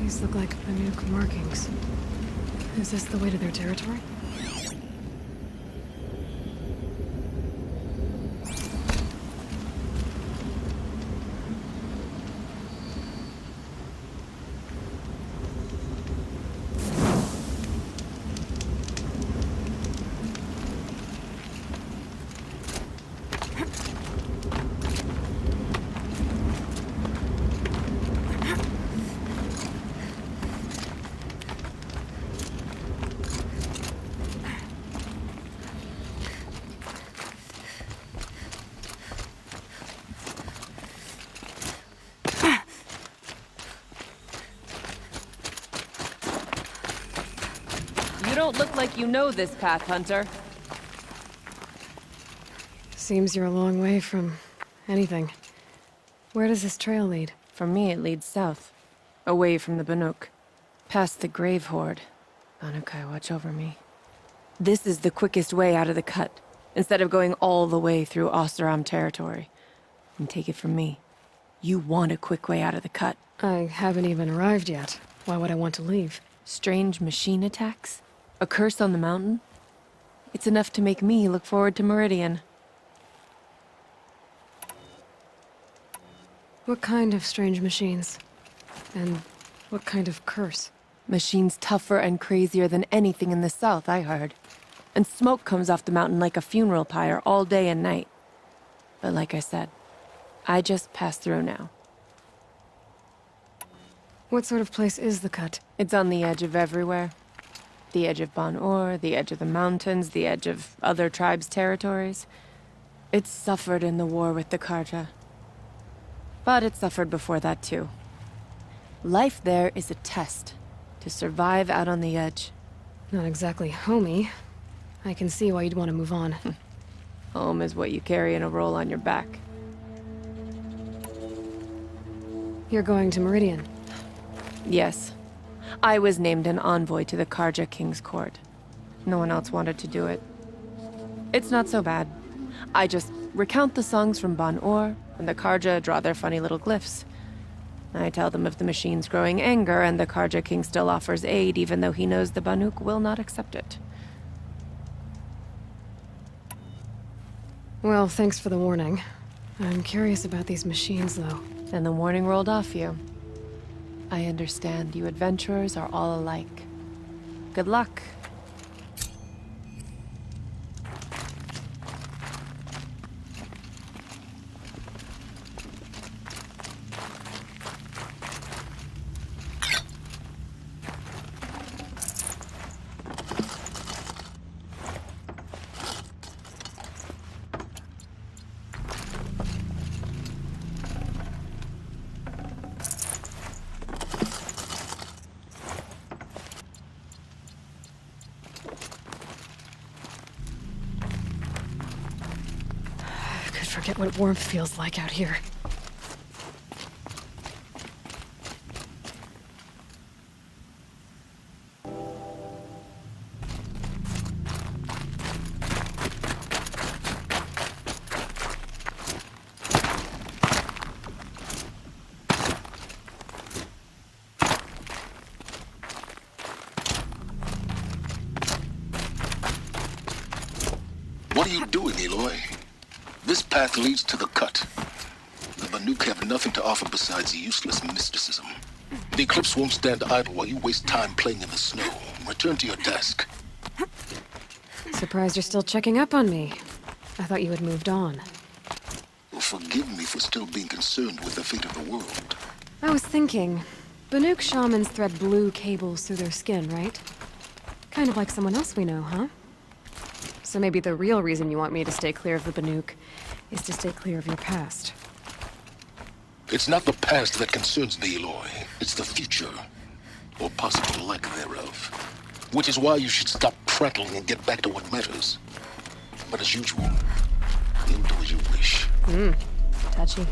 These look like Banuk markings. Is this the way to their territory? You don't look like you know this path, Hunter. Seems you're a long way from anything. Where does this trail lead? For me, it leads south. Away from the Banuk. Past the Grave Horde. Banukai, watch over me. This is the quickest way out of the cut, instead of going all the way through Oseram territory. And take it from me, you want a quick way out of the cut. I haven't even arrived yet. Why would I want to leave? Strange machine attacks? A curse on the mountain? It's enough to make me look forward to Meridian. What kind of strange machines? And what kind of curse? Machines tougher and crazier than anything in the south, I heard. And smoke comes off the mountain like a funeral pyre all day and night. But like I said, I just passed through now. What sort of place is the cut? It's on the edge of everywhere. The edge of Banuk, the edge of the mountains, the edge of other tribes' territories. It's suffered in the war with the Karja. But it suffered before that too. Life there is a test. To survive out on the edge. Not exactly homey. I can see why you'd want to move on. Home is what you carry in a roll on your back. You're going to Meridian. Yes. I was named an envoy to the Karja King's court. No one else wanted to do it. It's not so bad. I just recount the songs from Banuk, and the Karja draw their funny little glyphs. I tell them of the machine's growing anger, and the Karja King still offers aid, even though he knows the Banuk will not accept it. Well, thanks for the warning. I'm curious about these machines, though. And the warning rolled off you. I understand you adventurers are all alike. Good luck. Forget what warmth feels like out here. What are you doing, Aloy? This path leads to the cut. The Banuk have nothing to offer besides useless mysticism. The Eclipse won't stand idle while you waste time playing in the snow. Return to your desk. Surprised you're still checking up on me. I thought you had moved on. Well, forgive me for still being concerned with the fate of the world. I was thinking, Banuk shamans thread blue cables through their skin, right? Kind of like someone else we know, huh? So maybe the real reason you want me to stay clear of the Banuk is to stay clear of your past. It's not the past that concerns me, Aloy. It's the future. Or possible lack thereof. Which is why you should stop prattling and get back to what matters. But as usual, you'll do as you wish. Touchy.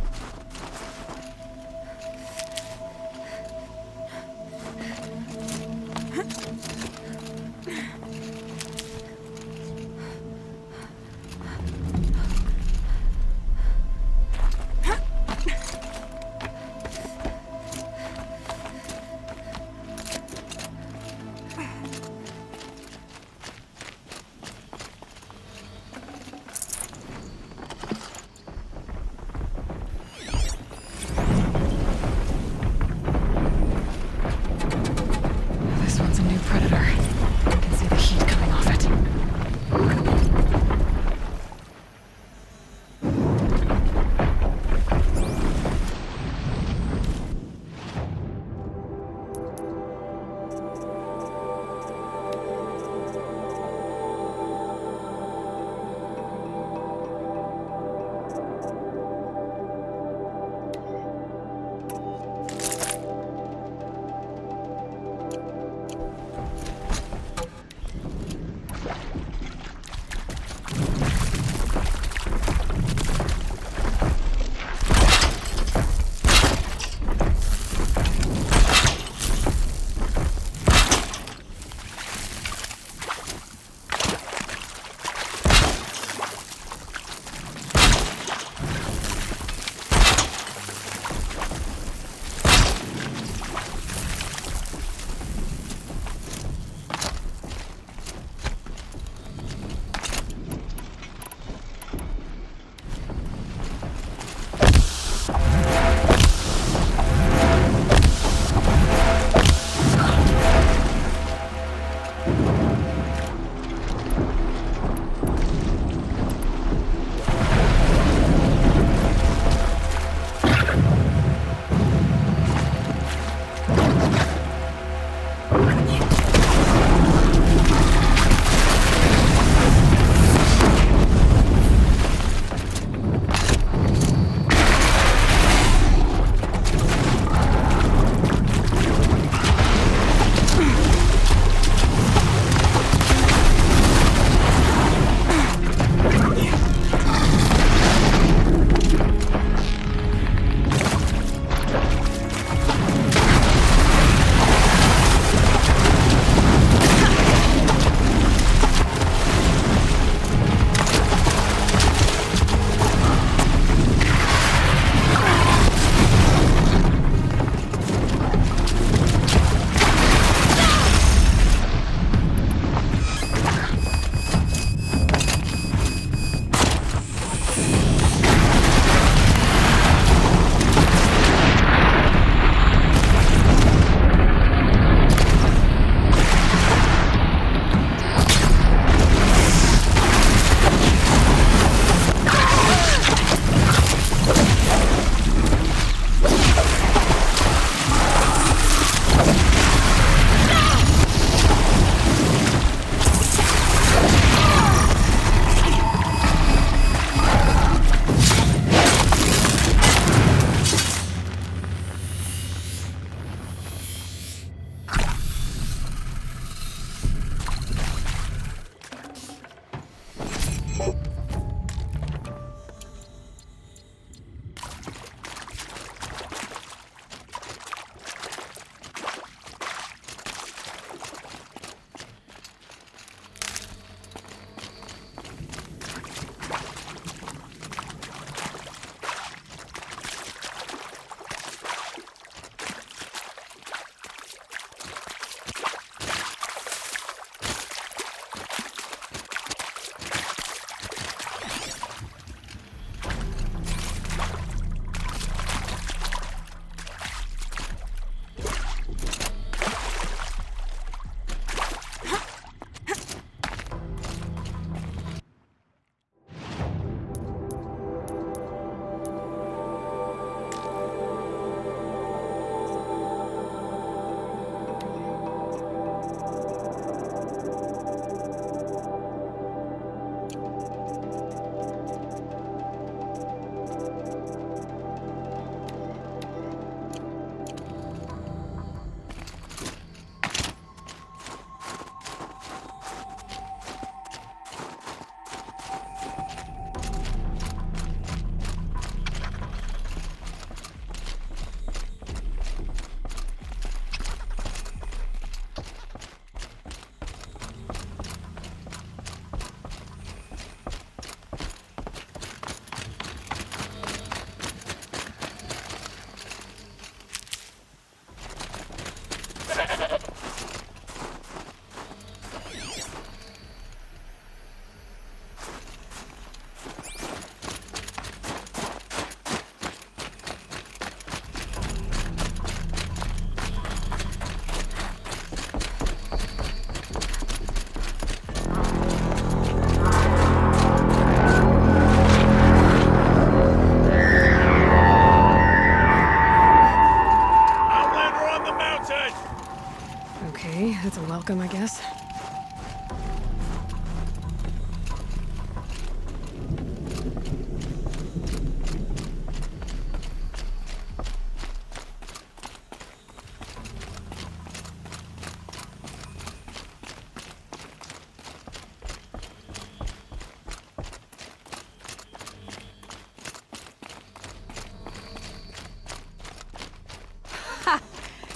Okay, that's a welcome, I guess.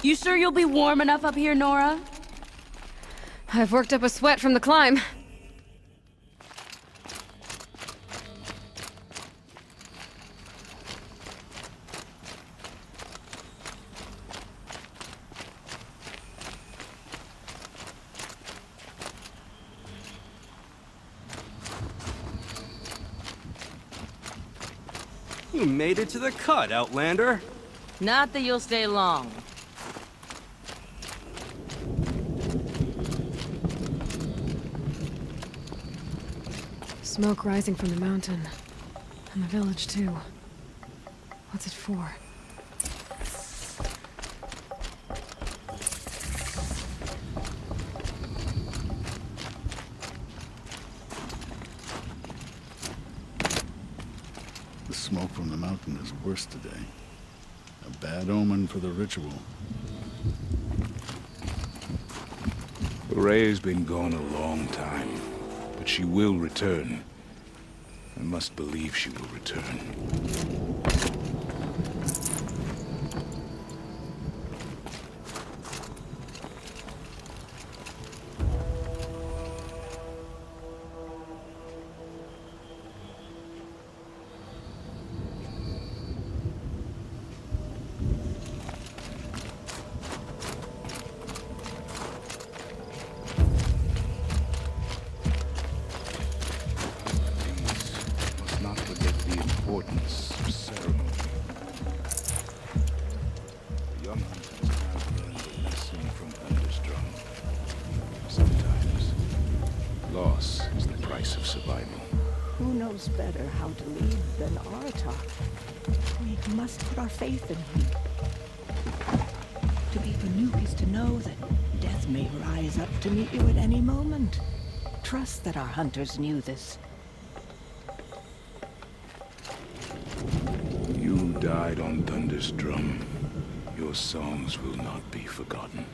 You sure you'll be warm enough up here, Nora? I've worked up a sweat from the climb. You made it to the cut, Outlander. Not that you'll stay long. Smoke rising from the mountain. And the village, too. What's it for? The smoke from the mountain is worse today. A bad omen for the ritual. Rhea's been gone a long time, but she will return. I must believe she will return. Who knows better how to lead than Aratak? We must put our faith in him. To be Banuk is to know that death may rise up to meet you at any moment. Trust that our hunters knew this. You died on Thunder's drum. Your songs will not be forgotten.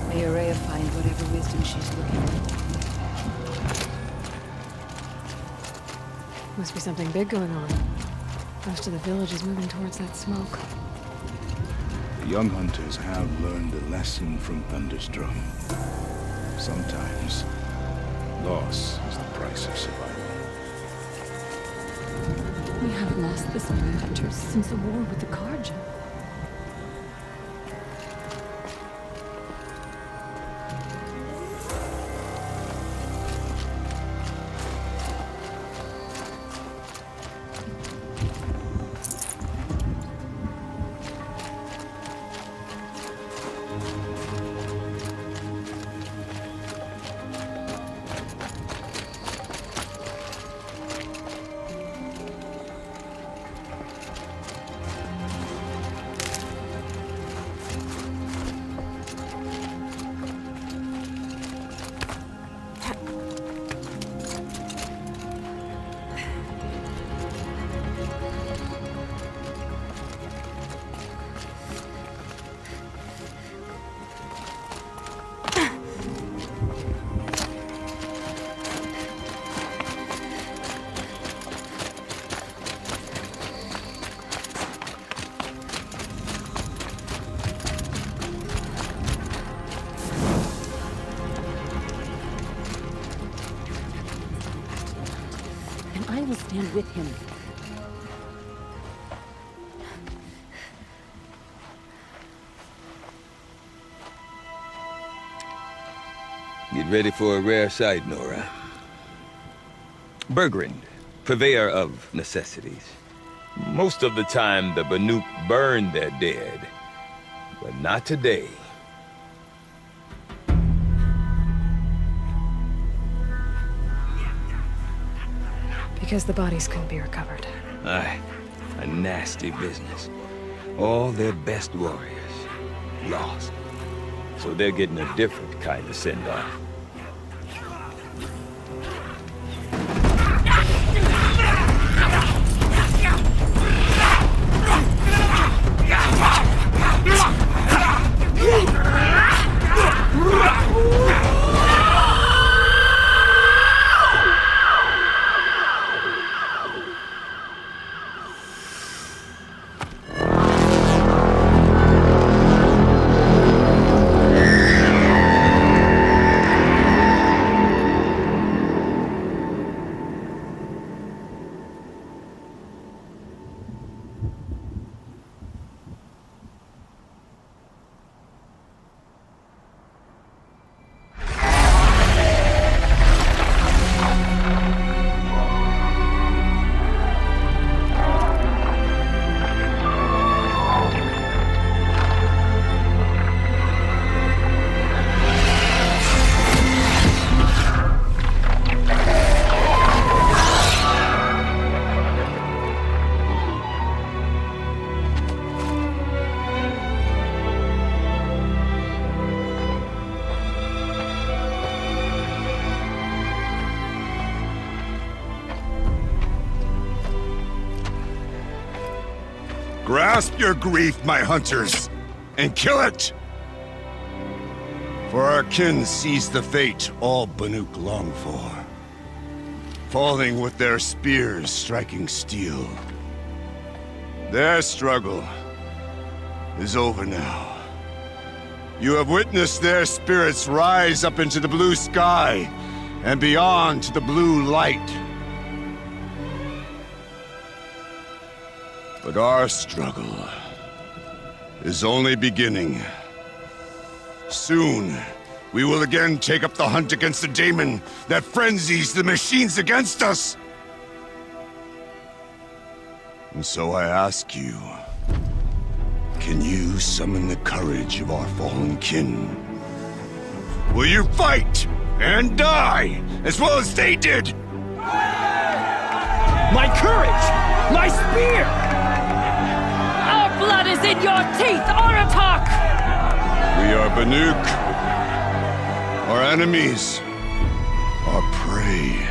May Araya find whatever wisdom she's looking for. Must be something big going on. Most of the village is moving towards that smoke. The young hunters have learned a lesson from Thunder's drum. Sometimes, loss is the price of survival. We have lost this many hunters since the war with the Karja. with him. Get ready for a rare sight, Nora. Bergrand, purveyor of necessities. Most of the time, the Banuk burn their dead. But not today. Because the bodies couldn't be recovered. Aye, a nasty business. All their best warriors lost. So they're getting a different kind of send-off. Grasp your grief, my hunters, and kill it! For our kin sees the fate all Banuk long for. Falling with their spears striking steel. Their struggle is over now. You have witnessed their spirits rise up into the blue sky and beyond to the blue light. But our struggle is only beginning. Soon, we will again take up the hunt against the daemon that frenzies the machines against us. And so I ask you, can you summon the courage of our fallen kin? Will you fight and die as well as they did? My courage! My spear! Our blood is in your teeth, Aratak! We are Banuk. Our enemies are prey.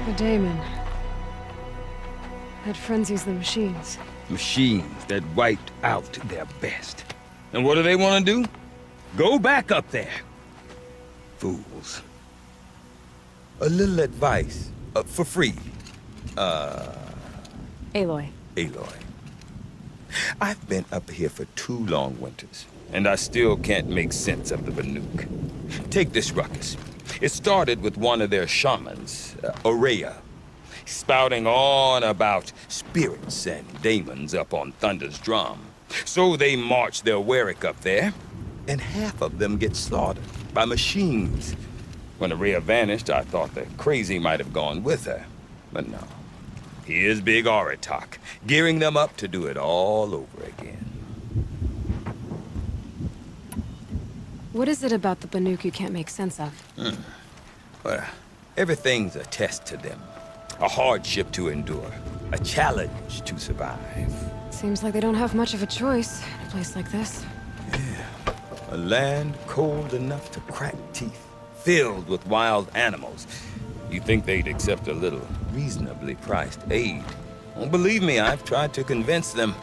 The daemon. That frenzies the machines. Machines that wiped out their best. And what do they want to do? Go back up there. Fools. A little advice, for free. Aloy. Aloy. I've been up here for 2 long winters, and I still can't make sense of the Banuk. Take this ruckus. It started with one of their shamans, Aurea, spouting on about spirits and daemons up on Thunder's drum. So they march their Warwick up there, and half of them get slaughtered by machines. When Aurea vanished, I thought the crazy might have gone with her, but no. Here's Big Aratak, gearing them up to do it all over again. What is it about the Banuk you can't make sense of? Well, everything's a test to them. A hardship to endure. A challenge to survive. Seems like they don't have much of a choice in a place like this. Yeah. A land cold enough to crack teeth. Filled with wild animals. You'd think they'd accept a little reasonably priced aid. Well, believe me, I've tried to convince them.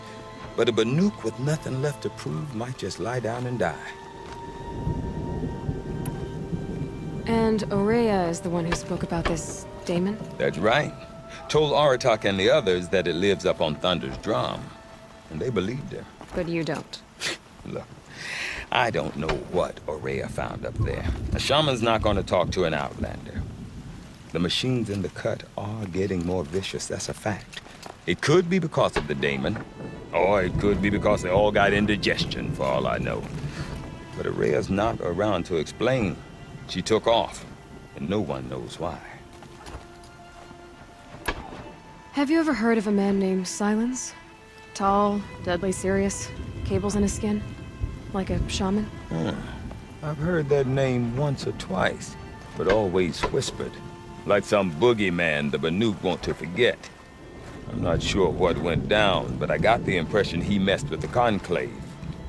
But a Banuk with nothing left to prove might just lie down and die. And Aurea is the one who spoke about this daemon? That's right. Told Aratak and the others that it lives up on Thunder's drum. And they believed her. But you don't. Look, I don't know what Aurea found up there. A shaman's not going to talk to an outlander. The machines in the cut are getting more vicious, that's a fact. It could be because of the daemon, or it could be because they all got indigestion, for all I know. But Aurea's not around to explain. She took off, and no one knows why. Have you ever heard of a man named Silence? Tall, deadly serious, cables in his skin? Like a shaman? I've heard that name once or twice, but always whispered. Like some boogeyman the Banuk want to forget. I'm not sure what went down, but I got the impression he messed with the Conclave.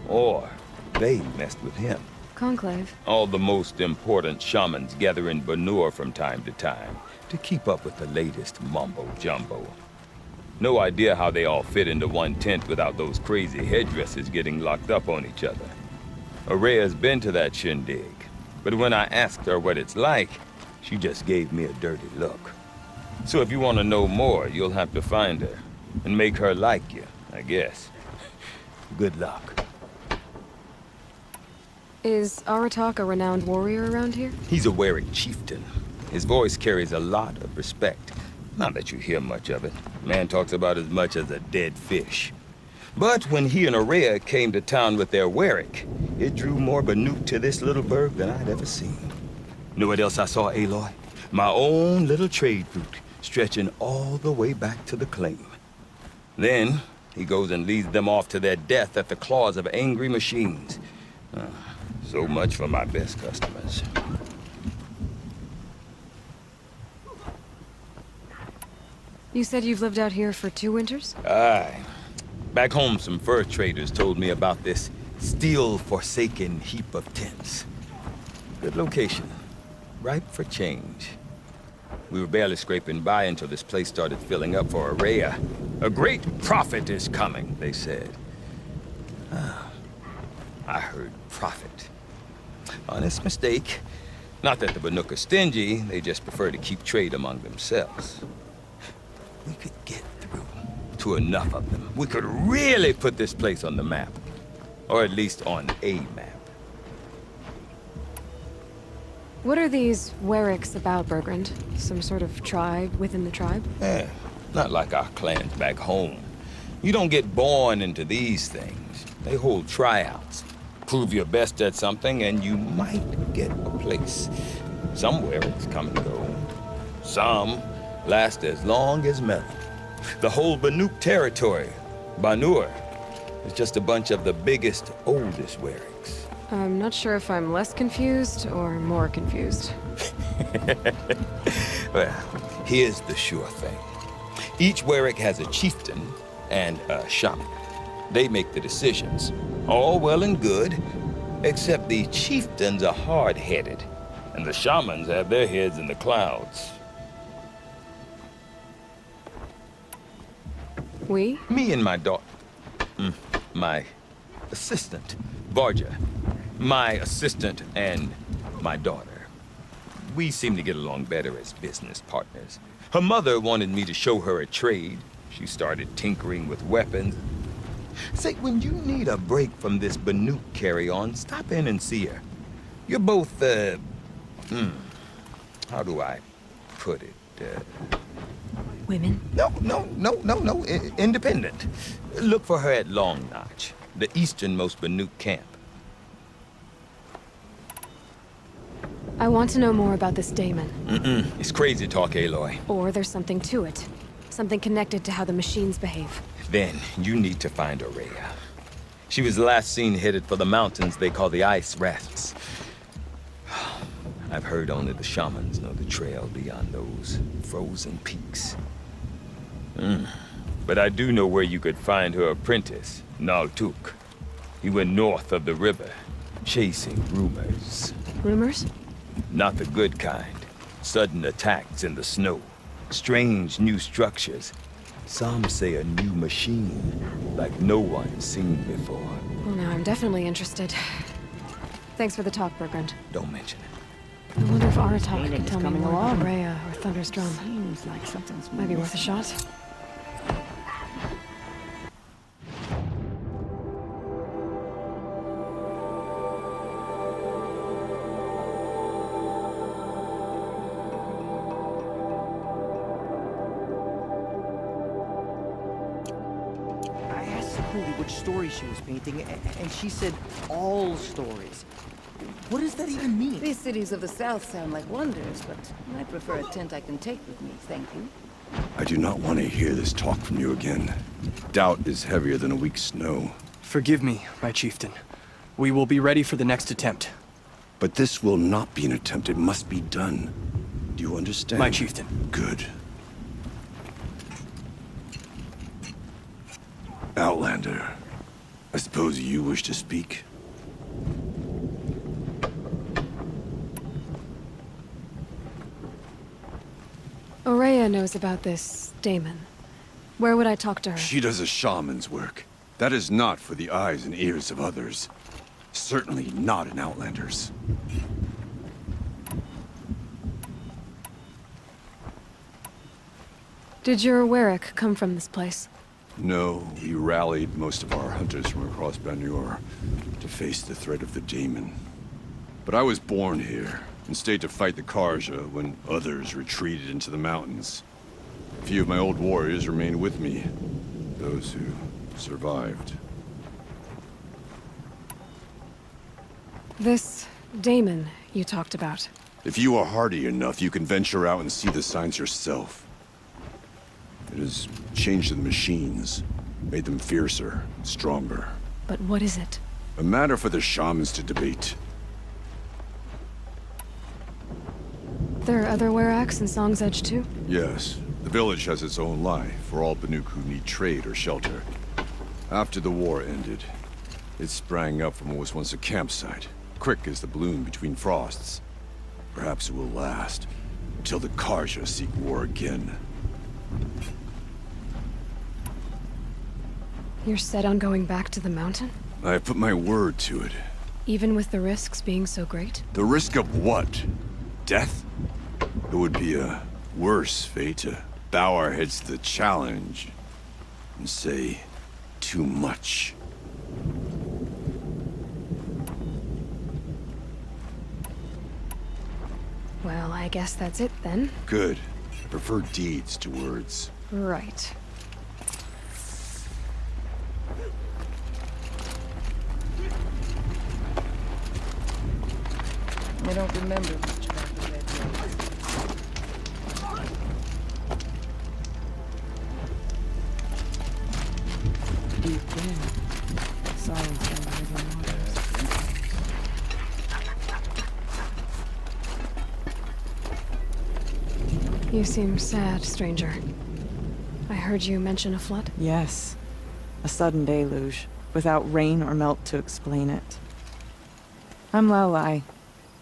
Or they messed with him. Conclave? All the most important shamans gather in Banur from time to time to keep up with the latest mumbo-jumbo. No idea how they all fit into one tent without those crazy headdresses getting locked up on each other. Aurea's been to that shindig, but when I asked her what it's like, she just gave me a dirty look. So if you want to know more, you'll have to find her and make her like you, I guess. Good luck. Is Aratak a renowned warrior around here? He's a Werik chieftain. His voice carries a lot of respect. Not that you hear much of it. Man talks about as much as a dead fish. But when he and Aurea came to town with their Werik, it drew more Banuk to this little burg than I'd ever seen. Know what else I saw, Aloy? My own little trade route, stretching all the way back to the claim. Then, he goes and leads them off to their death at the claws of angry machines. So much for my best customers. You said you've lived out here for 2 winters? Aye. Back home, some fur traders told me about this steel-forsaken heap of tents. Good location. Ripe for change. We were barely scraping by until this place started filling up for Aurea. A great prophet is coming, they said. I heard prophet. Honest mistake. Not that the Banuk are stingy, they just prefer to keep trade among themselves. We could get through to enough of them. We could really put this place on the map. Or at least on a map. What are these Weriks about, Bergrand? Some sort of tribe within the tribe? Not like our clans back home. You don't get born into these things. They hold tryouts. Prove your best at something and you might get a place. Some Weriks come and go. Some last as long as metal. The whole Banuk territory, Banur, is just a bunch of the biggest, oldest Weriks. I'm not sure if I'm less confused or more confused. Well, here's the sure thing. Each Werik has a chieftain and a shaman. They make the decisions. All well and good, except the chieftains are hard-headed, and the shamans have their heads in the clouds. We? Me and my daughter. My assistant, Varja. My assistant and my daughter. We seem to get along better as business partners. Her mother wanted me to show her a trade. She started tinkering with weapons. Say, when you need a break from this Banuk carry-on, stop in and see her. You're both, how do I put it? Women? No. Independent. Look for her at Long Notch, the easternmost Banuk camp. I want to know more about this daemon. It's crazy talk, Aloy. Or there's something to it. Something connected to how the machines behave. Then you need to find Aurea. She was last seen headed for the mountains they call the Ice Rafts. I've heard only the shamans know the trail beyond those frozen peaks. But I do know where you could find her apprentice, Naltuk. He went north of the river, chasing rumors. Rumors? Not the good kind. Sudden attacks in the snow. Strange new structures. Some say a new machine, like no one's seen before. Well, now I'm definitely interested. Thanks for the talk, Bergrand. Don't mention it. I wonder if Aratak can Phoenix tell me coming more along. about Aurea or Thunder's drum. Seems like something's Might be worth a shot. I asked Cooley which story she was painting, and she said all stories. What does that even mean? These cities of the South sound like wonders, but I prefer a tent I can take with me, thank you. I do not want to hear this talk from you again. Doubt is heavier than a week's snow. Forgive me, my chieftain. We will be ready for the next attempt. But this will not be an attempt. It must be done. Do you understand? My chieftain. Good. Outlander, I suppose you wish to speak? Aurea knows about this Damon. Where would I talk to her? She does a shaman's work. That is not for the eyes and ears of others. Certainly not an Outlander's. Did your Warwick come from this place? No, we rallied most of our hunters from across Banuk to face the threat of the Daemon. But I was born here, and stayed to fight the Karja when others retreated into the mountains. A few of my old warriors remained with me, those who survived. This Damon you talked about. If you are hardy enough, you can venture out and see the signs yourself. It has changed the machines, made them fiercer, stronger. But what is it? A matter for the shamans to debate. There are other Weraks in Song's Edge too? Yes. The village has its own life for all Banuk who need trade or shelter. After the war ended, it sprang up from what was once a campsite, quick as the bloom between frosts. Perhaps it will last, until the Karja seek war again. You're set on going back to the mountain? I have put my word to it. Even with the risks being so great? The risk of what? Death? It would be a worse fate to bow our heads to the challenge and say too much. Well, I guess that's it then. Good. I prefer deeds to words. Right. I don't remember much about the Red Race. Deep in, silence and living waters. You seem sad, stranger. I heard you mention a flood? Yes. A sudden deluge, without rain or melt to explain it. I'm Aloy,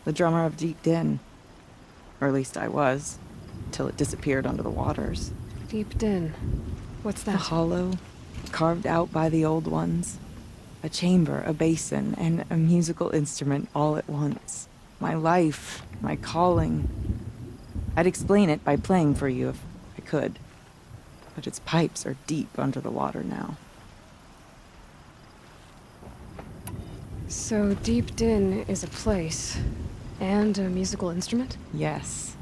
the drummer of Deep Din. Or at least I was, till it disappeared under the waters. Deep Din. What's that? A hollow, carved out by the old ones. A chamber, a basin, and a musical instrument all at once. My life, my calling. I'd explain it by playing for you if I could. But its pipes are deep under the water now. So Deep Din is a place, and a musical instrument? Yes.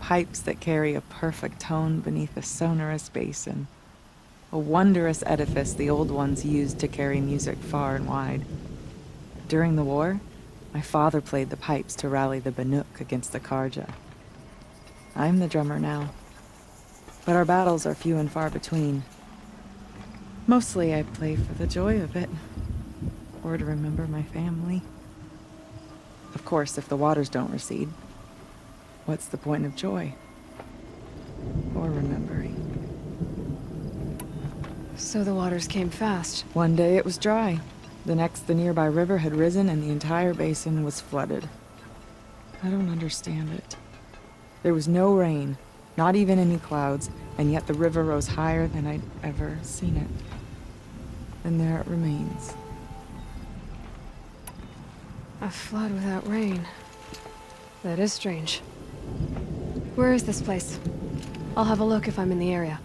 Pipes that carry a perfect tone beneath a sonorous basin. A wondrous edifice the old ones used to carry music far and wide. During the war, my father played the pipes to rally the Banuk against the Karja. I'm the drummer now. But our battles are few and far between. Mostly I play for the joy of it. Or to remember my family. Of course, if the waters don't recede, what's the point of joy? Or remembering? So the waters came fast. One day it was dry. The next, the nearby river had risen and the entire basin was flooded. I don't understand it. There was no rain, not even any clouds, and yet the river rose higher than I'd ever seen it. And there it remains. A flood without rain. That is strange. Where is this place? I'll have a look if I'm in the area.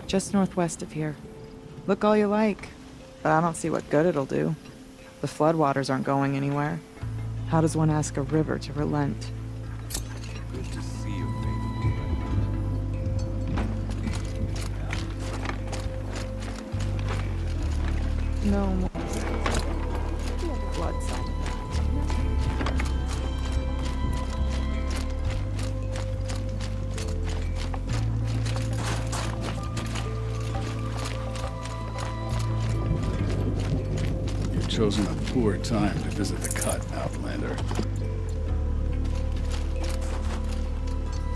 Just northwest of here. Look all you like, but I don't see what good it'll do. The floodwaters aren't going anywhere. How does one ask a river to relent? Good to see you, baby. No more. Blood sign. You've chosen a poor time to visit the cut, Outlander.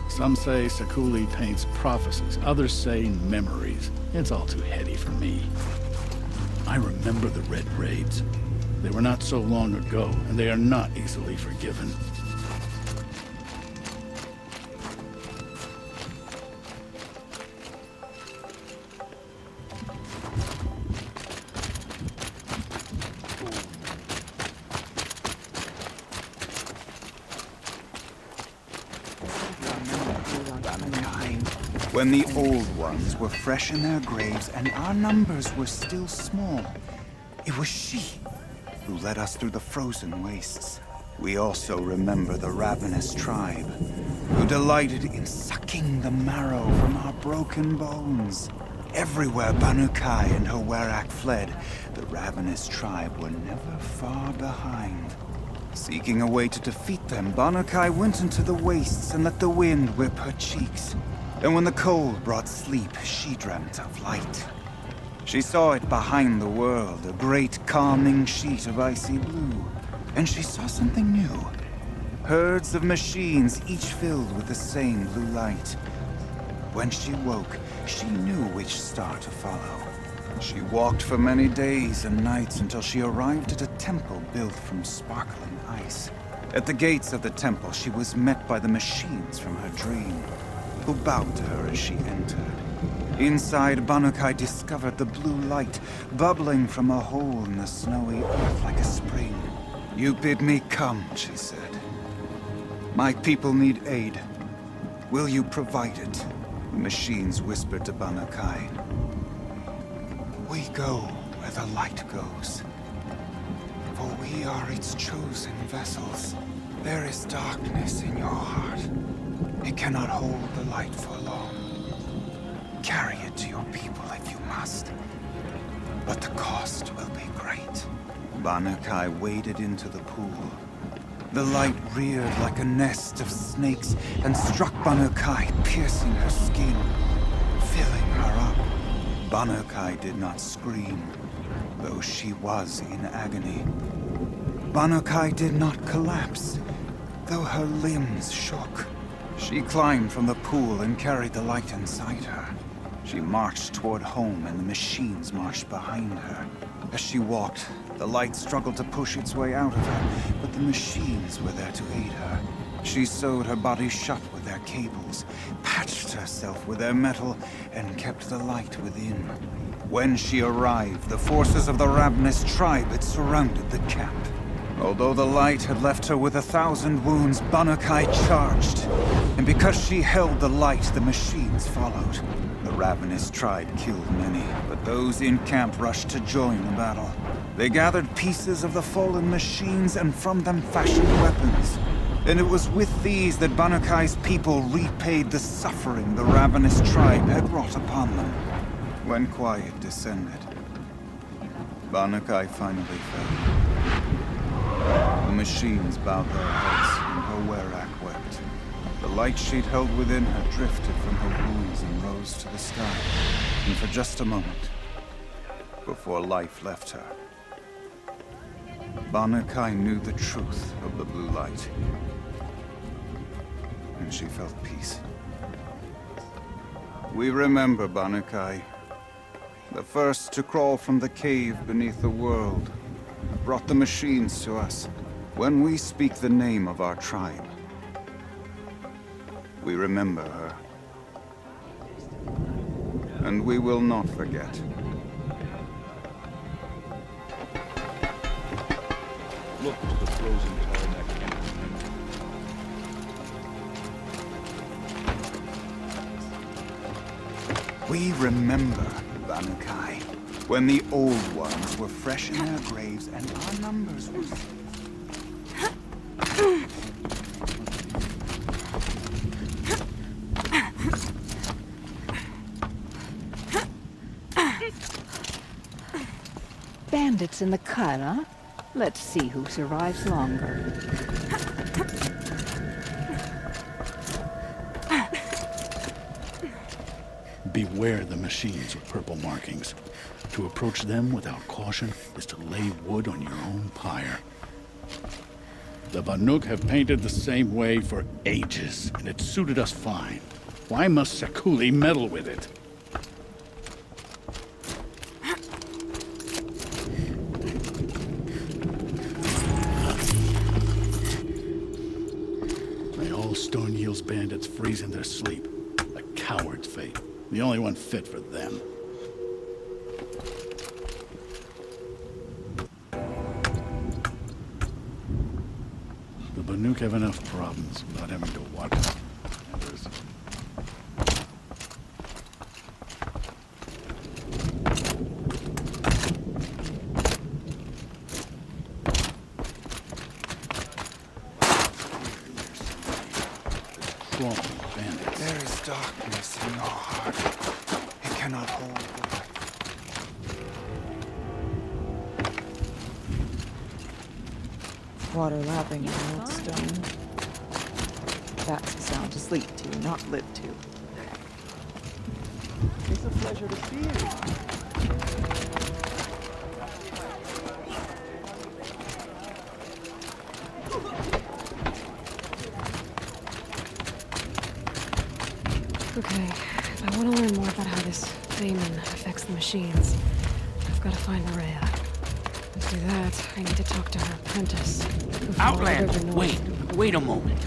Some say Sakuli paints prophecies, others say memories. It's all too heady for me. I remember the Red Raids. They were not so long ago, and they are not easily forgiven. When the old ones were fresh in their graves and our numbers were still small, it was she who led us through the frozen wastes. We also remember the ravenous tribe, who delighted in sucking the marrow from our broken bones. Everywhere Banukai and her Werak fled, the ravenous tribe were never far behind. Seeking a way to defeat them, Banukai went into the wastes and let the wind whip her cheeks. And when the cold brought sleep, she dreamt of light. She saw it behind the world, a great calming sheet of icy blue. And she saw something new. Herds of machines, each filled with the same blue light. When she woke, she knew which star to follow. She walked for many days and nights until she arrived at a temple built from sparkling ice. At the gates of the temple, she was met by the machines from her dream, who bowed to her as she entered. Inside, Banukai discovered the blue light bubbling from a hole in the snowy earth like a spring. "You bid me come," she said. "My people need aid. Will you provide it?" The machines whispered to Banukai. "We go where the light goes, for we are its chosen vessels. There is darkness in your heart. It cannot hold the light for long. Carry it to your people if you must, but the cost will be great." Banukai waded into the pool. The light reared like a nest of snakes and struck Banukai, piercing her skin, filling her up. Banukai did not scream, though she was in agony. Banukai did not collapse, though her limbs shook. She climbed from the pool and carried the light inside her. She marched toward home, and the machines marched behind her. As she walked, the light struggled to push its way out of her, but the machines were there to aid her. She sewed her body shut with their cables, patched herself with their metal, and kept the light within. When she arrived, the forces of the ravenous tribe had surrounded the camp. Although the light had left her with 1,000 wounds, Banukai charged. And because she held the light, the machines followed. The ravenous tribe killed many, but those in camp rushed to join the battle. They gathered pieces of the fallen machines and from them fashioned weapons. And it was with these that Banukai's people repaid the suffering the ravenous tribe had wrought upon them. When quiet descended, Banukai finally fell. The machines bowed their heads, and her Werak wept. The light she'd held within her drifted from her wounds and rose to the sky. And for just a moment, before life left her, Banukai knew the truth of the blue light. And she felt peace. We remember Banukai, the first to crawl from the cave beneath the world, brought the machines to us. When we speak the name of our tribe, we remember her. And we will not forget. Look to the frozen tarmac camp. We remember, Banukai, when the old ones were fresh in their graves and our numbers were... Bandits in the cut, huh? Let's see who survives longer. Beware the machines with purple markings. To approach them without caution is to lay wood on your own pyre. The Banuk have painted the same way for ages, and it suited us fine. Why must Sekuli meddle with it? May all Stone Yield's bandits freeze in their sleep. A coward's fate. The only one fit for them. The Banuk have enough problems without having to watch them. There is darkness in your heart. It cannot hold light. Water lapping in old stone. That's the sound to sleep to, not live to. It's a pleasure to see you. Okay, if I want to learn more about how this Daemon affects the machines, I've got to find Maria. To do that, I need to talk to her apprentice. Outlander, wait a moment.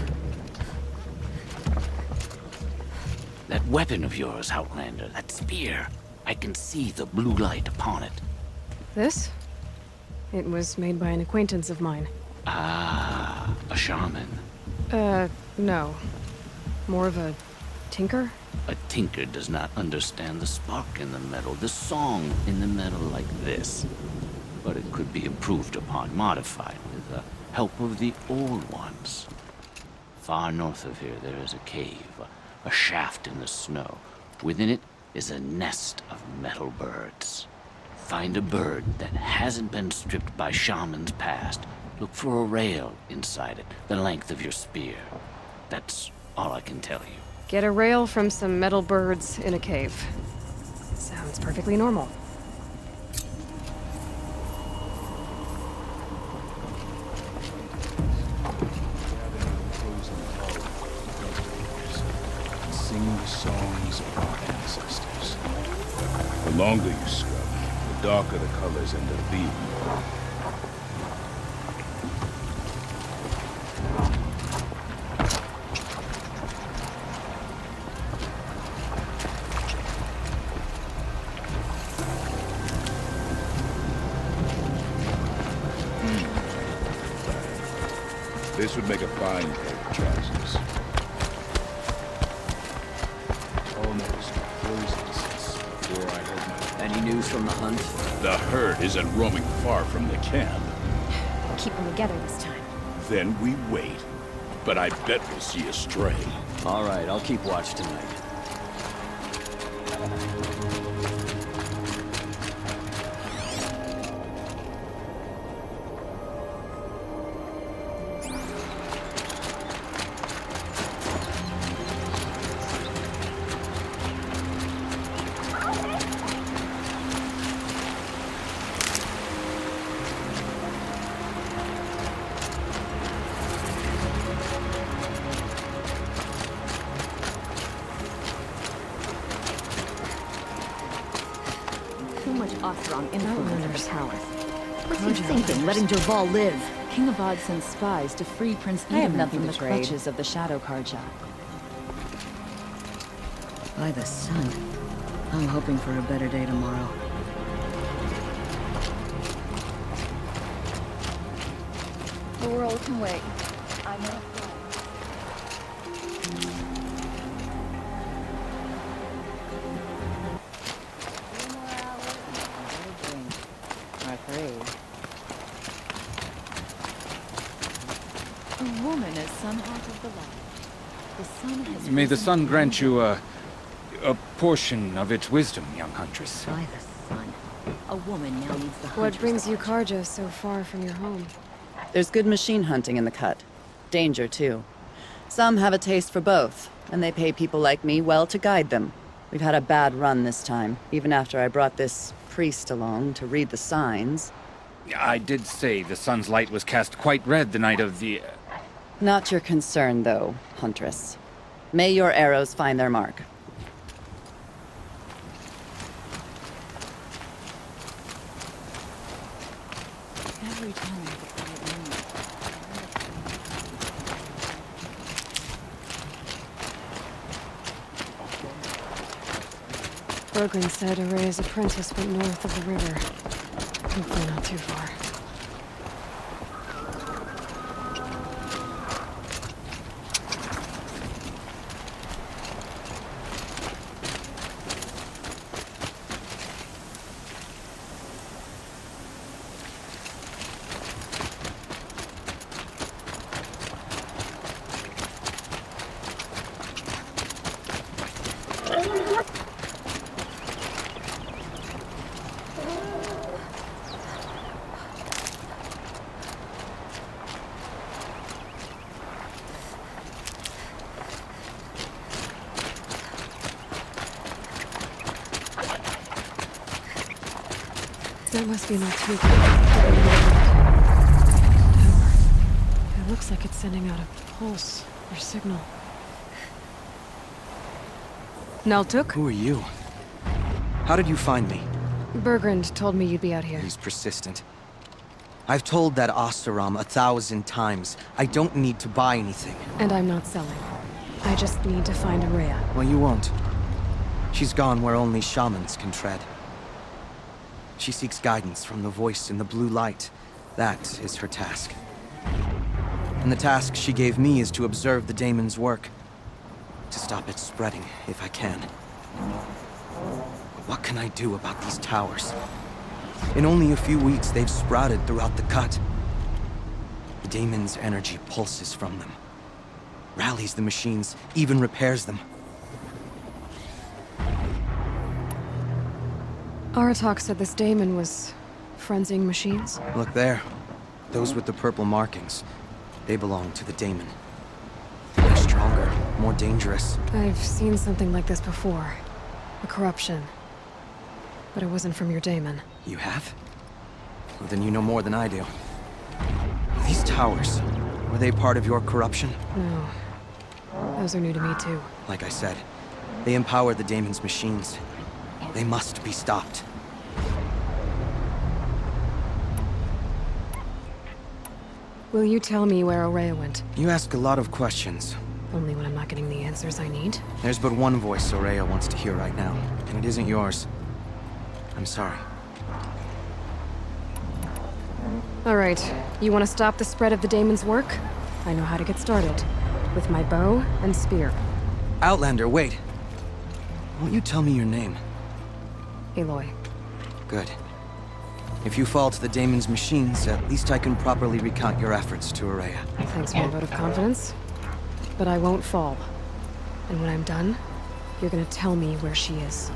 That weapon of yours, Outlander, that spear, I can see the blue light upon it. This? It was made by an acquaintance of mine. Ah, a shaman. No. More of a tinker? A tinker does not understand the spark in the metal, the song in the metal like this. But it could be improved upon, modified, with the help of the old ones. Far north of here, there is a cave, a shaft in the snow. Within it is a nest of metal birds. Find a bird that hasn't been stripped by shamans past. Look for a rail inside it, the length of your spear. That's all I can tell you. Get a rail from some metal birds in a cave. Sounds perfectly normal. Sing the songs of our ancestors. The longer you scrub, the darker the colors end up being. This would make a fine pair of trousers. Almost closed before I heard my... Any news from the hunt? The herd isn't roaming far from the camp. Keep them together this time. Then we wait. But I bet we'll see a stray. All right, I'll keep watch tonight. Strong influence of the palace. What's he thinking, letting Derval live? King of Odd sends spies to free Prince Edmund from the clutches of the Shadow Carja. By the sun. I'm hoping for a better day tomorrow. The world can wait. I'm not fly. A woman is sun heart of the light. The sun has May the sun grant you a portion of its wisdom, young huntress. by the sun. A woman now needs the What hunter's brings you badge. Karja so far from your home? There's good machine hunting in the cut. Danger, too. Some have a taste for both, and they pay people like me well to guide them. We've had a bad run this time, even after I brought this priest along to read the signs. I did say the sun's light was cast quite red the night of the... Not your concern, though, Huntress. May your arrows find their mark. Every time I get quiet moment, Bergren said Araya's apprentice went north of the river. Hopefully not too far. That must be Naltuk. It looks like it's sending out a pulse or signal. Naltuk? Who are you? How did you find me? Bergrand told me you'd be out here. He's persistent. I've told that Oseram 1,000 times. I don't need to buy anything. And I'm not selling. I just need to find Araya. Well, you won't. She's gone where only shamans can tread. She seeks guidance from the voice in the blue light. That is her task. And the task she gave me is to observe the daemon's work. To stop it spreading, if I can. But what can I do about these towers? In only a few weeks, they've sprouted throughout the cut. The daemon's energy pulses from them. Rallies the machines, even repairs them. Aratak said this daemon was frenzying machines. Look there. Those with the purple markings. They belong to the daemon. They're stronger, more dangerous. I've seen something like this before. A corruption. But it wasn't from your daemon. You have? Well, then you know more than I do. These towers, were they part of your corruption? No. Those are new to me, too. Like I said, they empower the daemon's machines. They must be stopped. Will you tell me where Araya went? You ask a lot of questions. Only when I'm not getting the answers I need. There's but one voice Araya wants to hear right now, and it isn't yours. I'm sorry. All right. You want to stop the spread of the daemon's work? I know how to get started. With my bow and spear. Outlander, wait. Won't you tell me your name? Aloy. Good. If you fall to the daemon's machines, at least I can properly recount your efforts to Araya. Thanks for your vote of confidence. But I won't fall. And when I'm done, you're gonna tell me where she is.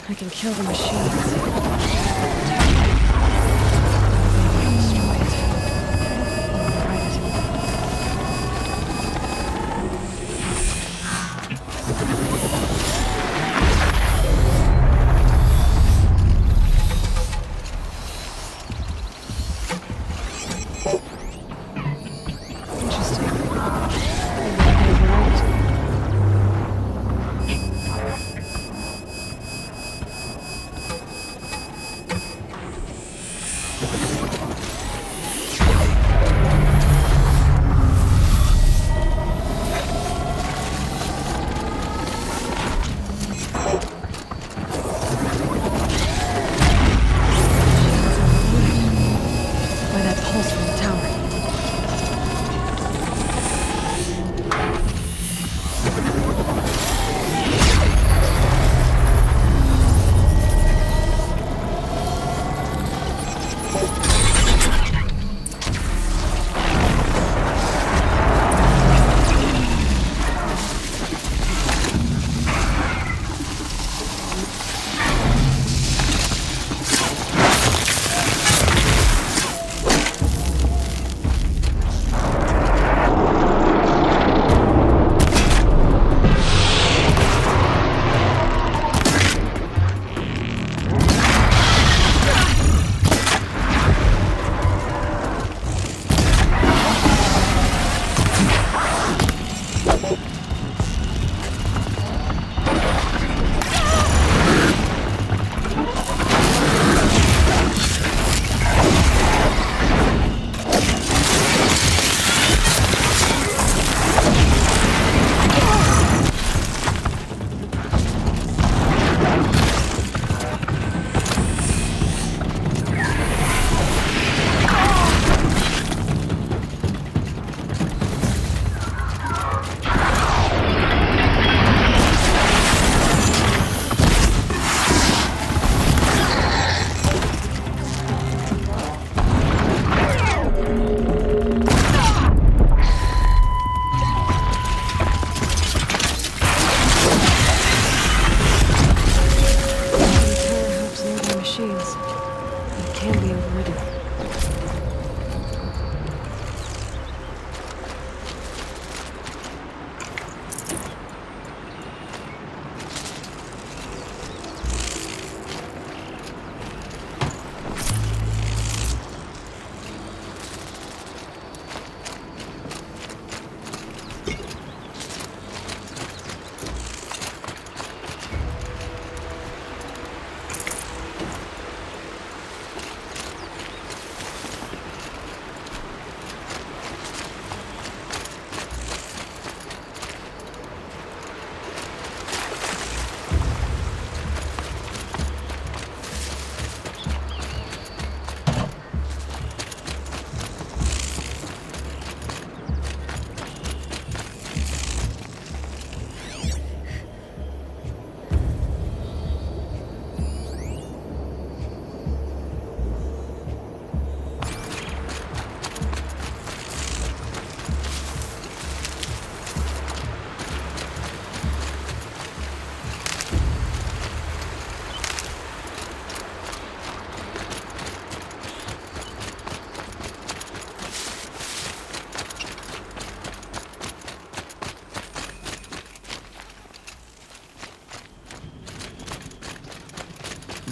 I can kill the machines.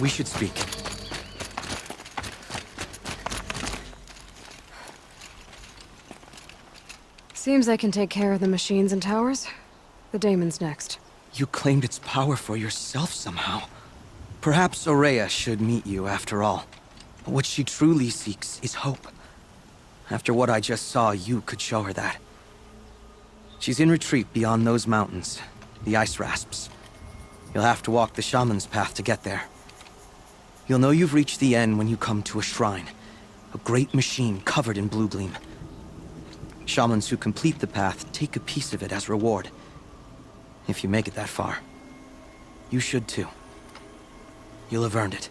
We should speak. Seems I can take care of the machines and towers. The daemon's next. You claimed its power for yourself somehow. Perhaps Aurea should meet you after all. What she truly seeks is hope. After what I just saw, you could show her that. She's in retreat beyond those mountains, the ice rasps. You'll have to walk the shaman's path to get there. You'll know you've reached the end when you come to a shrine. A great machine covered in blue gleam. Shamans who complete the path take a piece of it as reward. If you make it that far. You should too. You'll have earned it.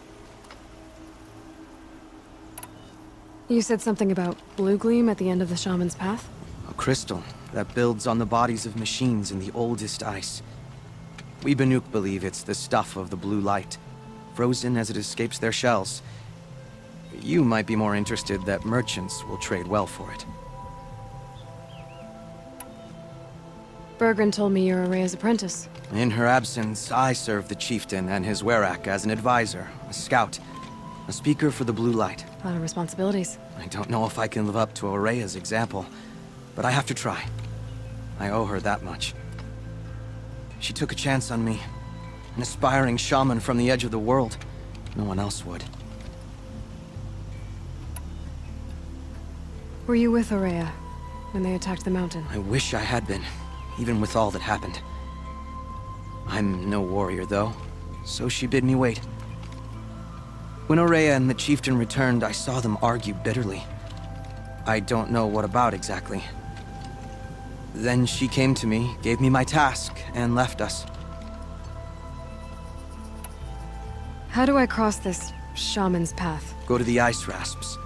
You said something about blue gleam at the end of the shaman's path? A crystal that builds on the bodies of machines in the oldest ice. We Banuk believe it's the stuff of the blue light, frozen as it escapes their shells. You might be more interested that merchants will trade well for it. Bergren told me you're Aurea's apprentice. In her absence, I serve the chieftain and his werak as an advisor, a scout, a speaker for the blue light. A lot of responsibilities. I don't know if I can live up to Aurea's example, but I have to try. I owe her that much. She took a chance on me, an aspiring shaman from the edge of the world. No one else would. Were you with Aurea when they attacked the mountain? I wish I had been, even with all that happened. I'm no warrior, though, so she bid me wait. When Aurea and the chieftain returned, I saw them argue bitterly. I don't know what about exactly. Then she came to me, gave me my task, and left us. How do I cross this shaman's path? Go to the ice rasps.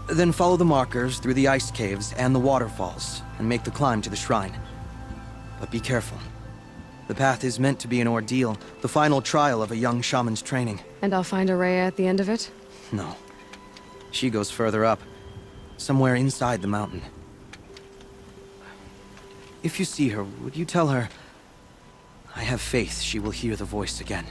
Then follow the markers through the ice caves and the waterfalls, and make the climb to the shrine. But be careful. The path is meant to be an ordeal, the final trial of a young shaman's training. And I'll find Aurea at the end of it? No. She goes further up, somewhere inside the mountain. If you see her, would you tell her, I have faith she will hear the voice again.